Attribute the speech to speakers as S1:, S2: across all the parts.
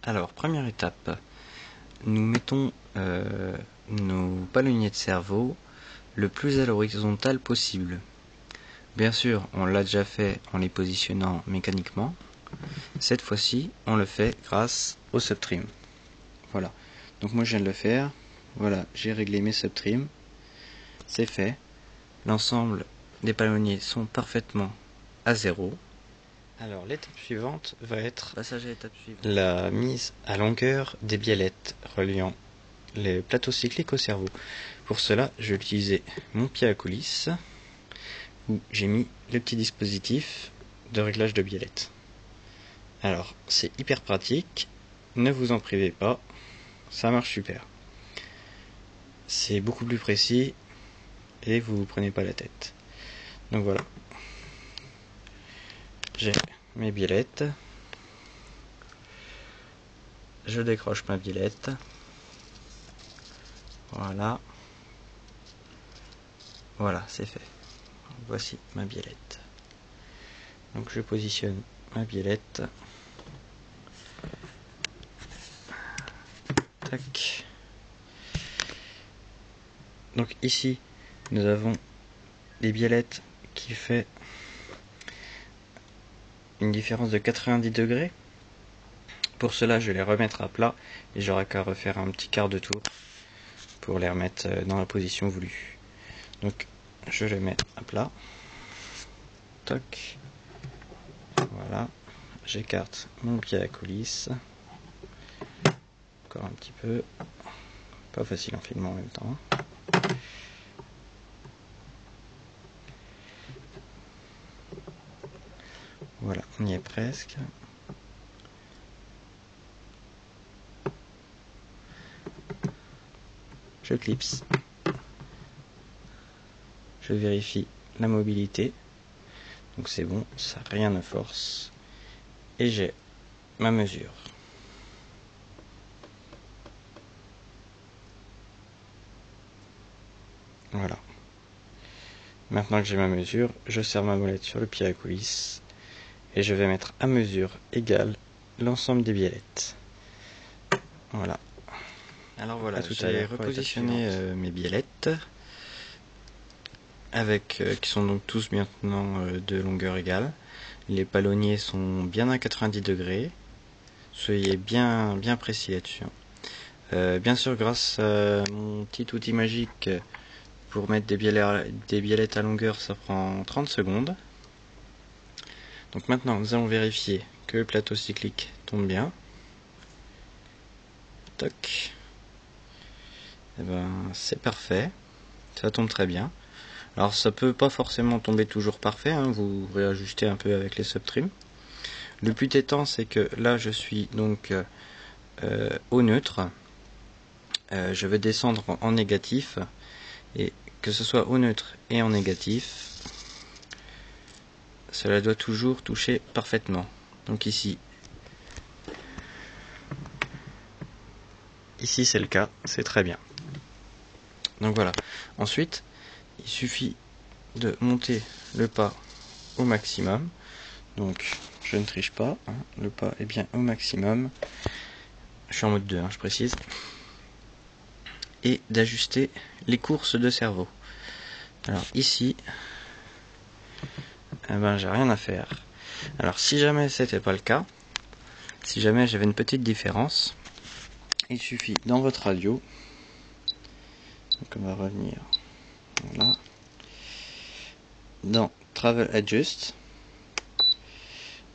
S1: Alors, première étape, nous mettons nos palonniers de cerveau le plus à l'horizontale possible. Bien sûr, on l'a déjà fait en les positionnant mécaniquement. Cette fois-ci, on le fait grâce au subtrim. Voilà. Donc moi je viens de le faire. Voilà, j'ai réglé mes subtrims. C'est fait. L'ensemble des palonniers sont parfaitement à 0. Alors l'étape suivante va être
S2: Passage à l'étape suivante.
S1: la mise à longueur des biellettes reliant les plateaux cycliques au cerveau. Pour cela, je vais utiliser mon pied à coulisse où j'ai mis le petit dispositif de réglage de biellettes. Alors, c'est hyper pratique, ne vous en privez pas, ça marche super. C'est beaucoup plus précis et vous vous prenez pas la tête. Donc voilà. J'ai mes biellettes. Je décroche ma biellette. Voilà. Voilà, c'est fait. Voici ma biellette. Donc je positionne ma biellette. Tac. Donc ici, nous avons des biellettes qui fait une différence de 90 degrés. Pour cela, je vais les remettre à plat et j'aurai qu'à refaire un petit quart de tour pour les remettre dans la position voulue. Donc, je les mets à plat. Toc. Voilà. J'écarte mon pied à coulisse. Encore un petit peu. Pas facile en filmant en même temps. Voilà, on y est presque. Je clipse. Je vérifie la mobilité. Donc c'est bon, ça rien ne force. Et j'ai ma mesure. Voilà. Maintenant que j'ai ma mesure, je serre ma molette sur le pied à coulisse et je vais mettre à mesure égale l'ensemble des biellettes. Voilà. Alors voilà, j'ai repositionné mes biellettes avec qui sont donc tous maintenant de longueur égale. Les palonniers sont bien à 90 degrés. Soyez bien précis là-dessus. Bien sûr, grâce à mon petit outil magique pour mettre des biellettes à longueur, ça prend 30 secondes. Donc maintenant, nous allons vérifier que le plateau cyclique tombe bien. Toc. Et ben, c'est parfait. Ça tombe très bien. Alors, ça peut pas forcément tomber toujours parfait. Hein, vous réajustez un peu avec les subtrims. Le but étant, c'est que là, je suis donc au neutre. Je vais descendre en négatif. Et que ce soit au neutre et en négatif, cela doit toujours toucher parfaitement. Donc ici c'est le cas, c'est très bien. Donc voilà. Ensuite, il suffit de monter le pas au maximum. Donc je ne triche pas, hein. Le pas est bien au maximum. Je suis en mode 2, hein, je précise. Et d'ajuster les courses de cerveau. Alors ici, eh ben, j'ai rien à faire. Alors si jamais c'était pas le cas, si jamais j'avais une petite différence, il suffit dans votre radio, donc on va revenir, voilà, dans Travel Adjust,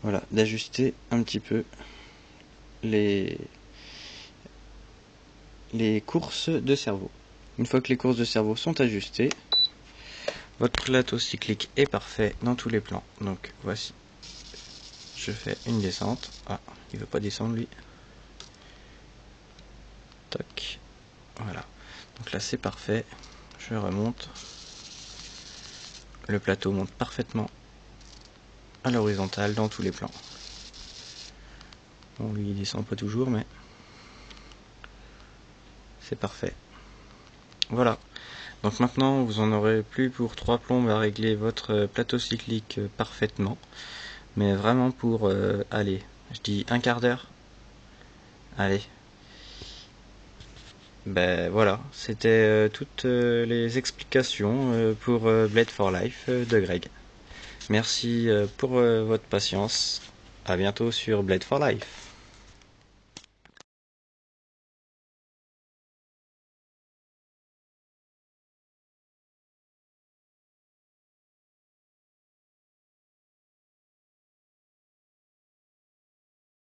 S1: voilà, d'ajuster un petit peu les courses de cerveau. Une fois que les courses de cerveau sont ajustées, votre plateau cyclique est parfait dans tous les plans. Donc voici, je fais une descente. Ah, il veut pas descendre lui. Toc, voilà. Donc là c'est parfait. Je remonte. Le plateau monte parfaitement à l'horizontale dans tous les plans. Bon, lui il descend pas toujours, mais c'est parfait. Voilà. Donc maintenant, vous en aurez plus pour 3 plombes à régler votre plateau cyclique parfaitement. Mais vraiment pour, allez, je dis un quart d'heure. Allez. Ben voilà, c'était toutes les explications pour Blade for Life de Greg. Merci pour votre patience. À bientôt sur Blade for Life.